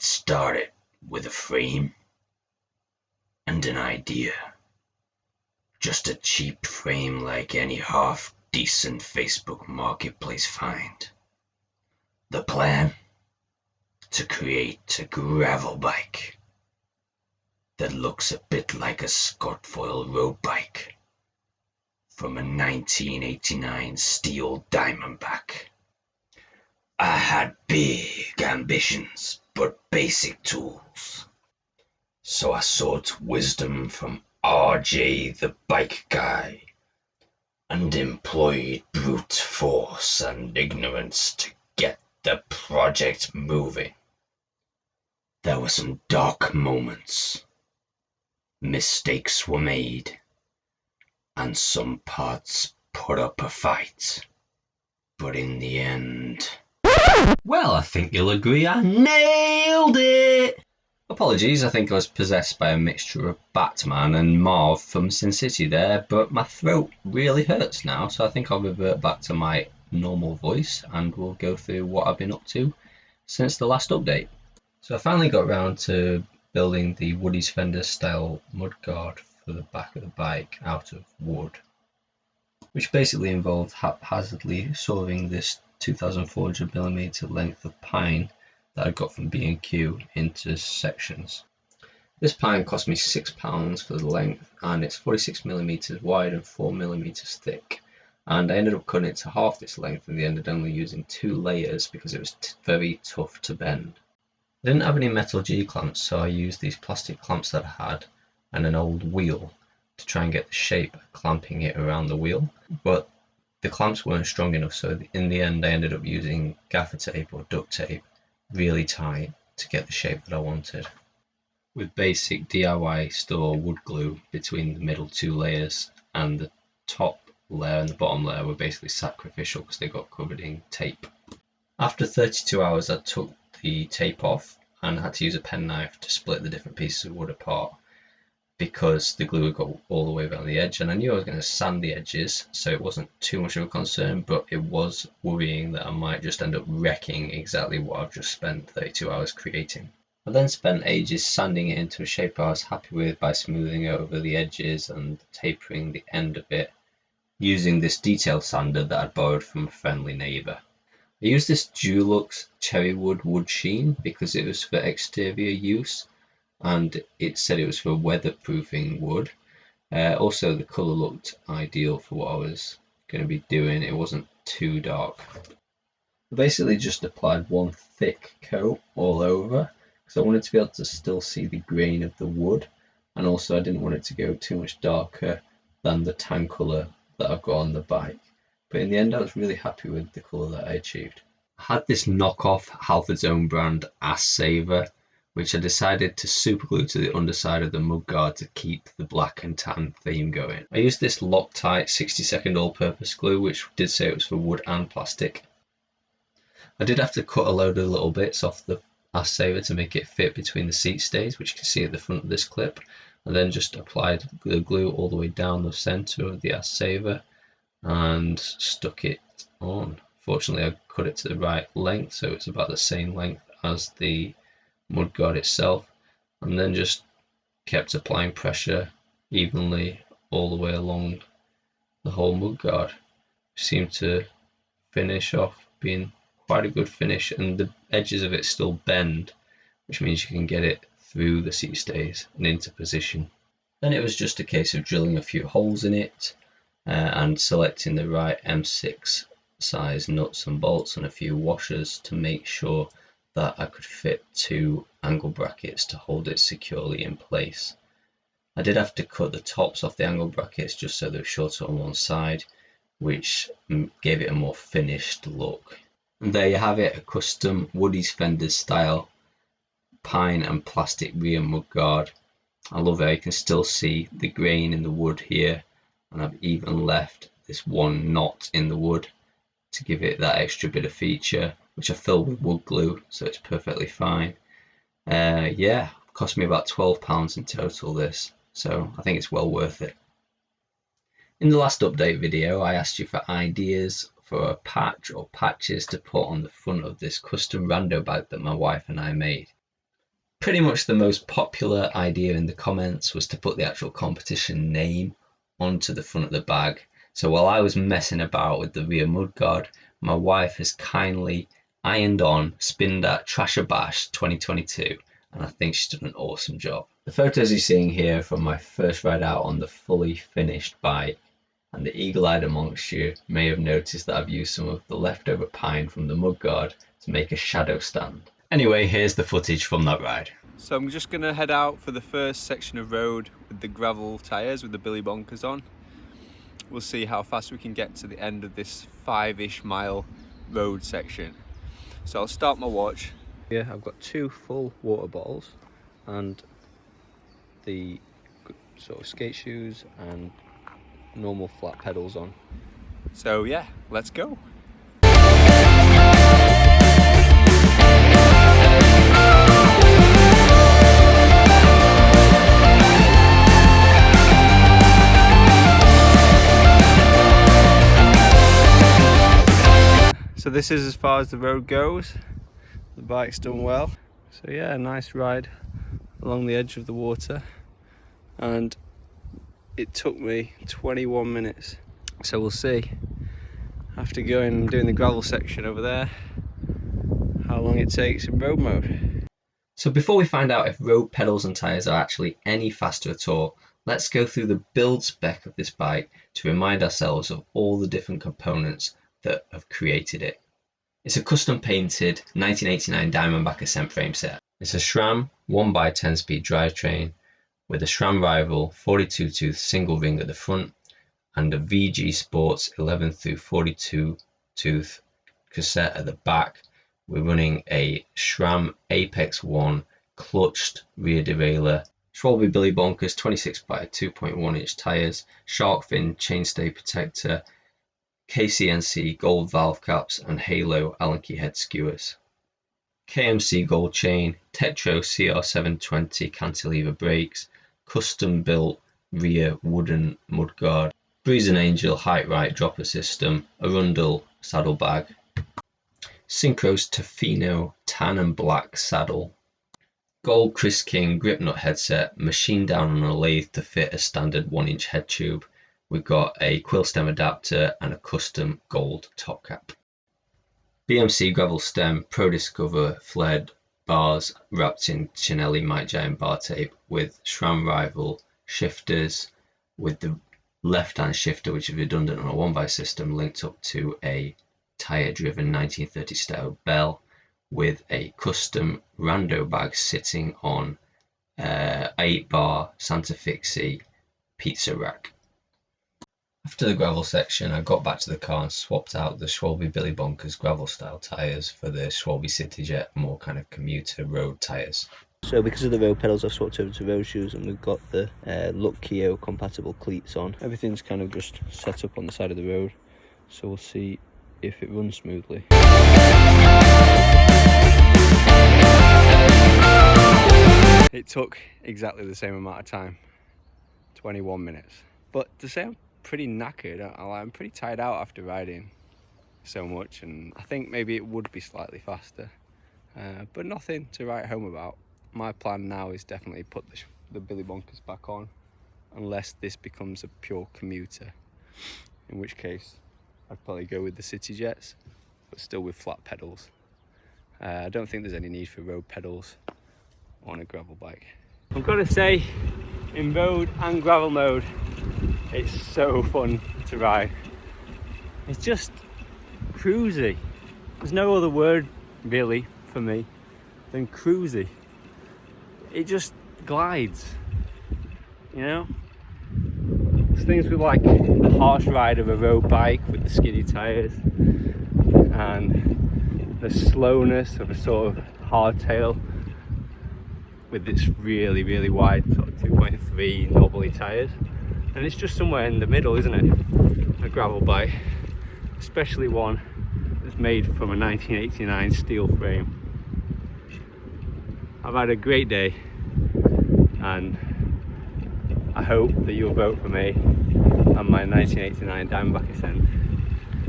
started with a frame and an idea. Just a cheap frame like any half-decent Facebook marketplace find. The plan? To create a gravel bike that looks a bit like a Scotfoil road bike from a 1989 steel Diamondback. I had big ambitions, but basic tools. So I sought wisdom from RJ the bike guy and employed brute force and ignorance to get the project moving. There were some dark moments. Mistakes were made, and some parts put up a fight. But in the end... Well, I think you'll agree I nailed it! Apologies, I think I was possessed by a mixture of Batman and Marv from Sin City there, but my throat really hurts now, so I think I'll revert back to my normal voice and we'll go through what I've been up to since the last update. So I finally got around to building the Woody's Fender style mudguard for the back of the bike out of wood, which basically involved haphazardly sawing this 2400mm length of pine that I got from B&Q into sections. This pine cost me £6 for the length, and it's 46mm wide and 4mm thick, and I ended up cutting it to half this length in the end and only using 2 layers because it was very tough to bend. I didn't have any metal G-clamps, so I used these plastic clamps that I had and an old wheel to try and get the shape of clamping it around the wheel, but the clamps weren't strong enough, so in the end I ended up using gaffer tape or duct tape really tight to get the shape that I wanted. With basic DIY store wood glue between the middle 2 layers, and the top layer and the bottom layer were basically sacrificial because they got covered in tape. After 32 hours I took the tape off and had to use a penknife to split the different pieces of wood apart because the glue had got all the way around the edge, and I knew I was going to sand the edges, so it wasn't too much of a concern, but it was worrying that I might just end up wrecking exactly what I've just spent 32 hours creating. I then spent ages sanding it into a shape I was happy with by smoothing over the edges and tapering the end of it using this detail sander that I'd borrowed from a friendly neighbour. I used this Dulux Cherrywood wood sheen because it was for exterior use, and it said it was for weatherproofing wood. Also, the colour looked ideal for what I was going to be doing. It wasn't too dark. I basically just applied one thick coat all over because I wanted to be able to still see the grain of the wood, and also I didn't want it to go too much darker than the tan colour that I've got on the bike. But in the end I was really happy with the colour that I achieved. I had this knockoff Halford's own brand Ass Saver, which I decided to superglue to the underside of the mudguard to keep the black and tan theme going. I used this Loctite 60-second all-purpose glue, which did say it was for wood and plastic. I did have to cut a load of little bits off the Ass Saver to make it fit between the seat stays, which you can see at the front of this clip, and then just applied the glue all the way down the centre of the Ass Saver and stuck it on. Fortunately I cut it to the right length, so it's about the same length as the mudguard itself, and then just kept applying pressure evenly all the way along the whole mudguard. Seemed to finish off being quite a good finish, and the edges of it still bend, which means you can get it through the seat stays and into position. Then it was just a case of drilling a few holes in it and selecting the right M6 size nuts and bolts and a few washers to make sure that I could fit 2 angle brackets to hold it securely in place. I did have to cut the tops off the angle brackets just so they were shorter on one side, which gave it a more finished look. And there you have it, a custom Woody's Fender style pine and plastic rear mudguard. I love it. You can still see the grain in the wood here, and I've even left this one knot in the wood to give it that extra bit of feature, which I filled with wood glue, so it's perfectly fine. Yeah, cost me about £12 in total this, so I think it's well worth it. In the last update video I asked you for ideas for a patch or patches to put on the front of this custom rando bag that my wife and I made. Pretty much the most popular idea in the comments was to put the actual competition name onto the front of the bag. So while I was messing about with the rear mudguard, my wife has kindly ironed on Spindat Trasher Bash 2022, and I think she's done an awesome job. The photos you're seeing here from my first ride out on the fully finished bike, and the eagle-eyed amongst you may have noticed that I've used some of the leftover pine from the mudguard to make a shadow stand. Anyway, here's the footage from that ride. So I'm just going to head out for the first section of road with the gravel tyres with the Billy Bonkers on. We'll see how fast we can get to the end of this 5-ish mile road section. So I'll start my watch. Yeah, I've got 2 full water bottles and the sort of skate shoes and normal flat pedals on. So yeah, let's go. So this is as far as the road goes. The bike's done well. So yeah, a nice ride along the edge of the water, and it took me 21 minutes. So we'll see, after going and doing the gravel section over there, how long it takes in road mode. So before we find out if road pedals and tyres are actually any faster at all, let's go through the build spec of this bike to remind ourselves of all the different components that have created it. It's a custom painted 1989 Diamondback Ascent frame set. It's a SRAM 1x10 speed drivetrain with a SRAM Rival 42 tooth single ring at the front and a VG Sports 11 through 42 tooth cassette at the back. We're running a SRAM Apex 1 clutched rear derailleur, Schwalbe Billy Bonkers 26 by 2.1 inch tyres, shark fin chainstay protector, KCNC gold valve caps and Halo Allen key head skewers. KMC gold chain, Tetro CR720 cantilever brakes, custom built rear wooden mudguard, Breeze and Angel height right dropper system, Arundel saddlebag, Synchros Tofino tan and black saddle, gold Chris King grip nut headset, machined down on a lathe to fit a standard 1-inch head tube. We've got a quill stem adapter and a custom gold top cap. BMC gravel stem, Pro Discover flared bars wrapped in Chinelli Mike Giant bar tape with SRAM Rival shifters, with the left hand shifter which is redundant on a 1x system linked up to a tyre driven 1930 style bell, with a custom rando bag sitting on 8-bar Santa Fixie pizza rack. After the gravel section, I got back to the car and swapped out the Schwalbe Billy Bonkers gravel style tyres for the Schwalbe CityJet more kind of commuter road tyres. So because of the road pedals, I've swapped over to road shoes, and we've got the Look Keo compatible cleats on. Everything's kind of just set up on the side of the road, so we'll see if it runs smoothly. It took exactly the same amount of time, 21 minutes. But to say I'm pretty knackered, I'm pretty tired out after riding so much, and I think maybe it would be slightly faster, but nothing to write home about. My plan now is definitely put the Billy Bonkers back on, unless this becomes a pure commuter, in which case I'd probably go with the CityJets, but still with flat pedals. I don't think there's any need for road pedals on a gravel bike. I've got to say, in road and gravel mode, it's so fun to ride. It's just cruisy. There's no other word really for me than cruisy. It just glides, you know? There's things with like the harsh ride of a road bike with the skinny tyres and the slowness of a sort of hardtail with its really, really wide sort of 2.3 knobbly tyres. And it's just somewhere in the middle, isn't it? A gravel bike, especially one that's made from a 1989 steel frame. I've had a great day, and I hope that you'll vote for me and my 1989 Diamondback Ascent.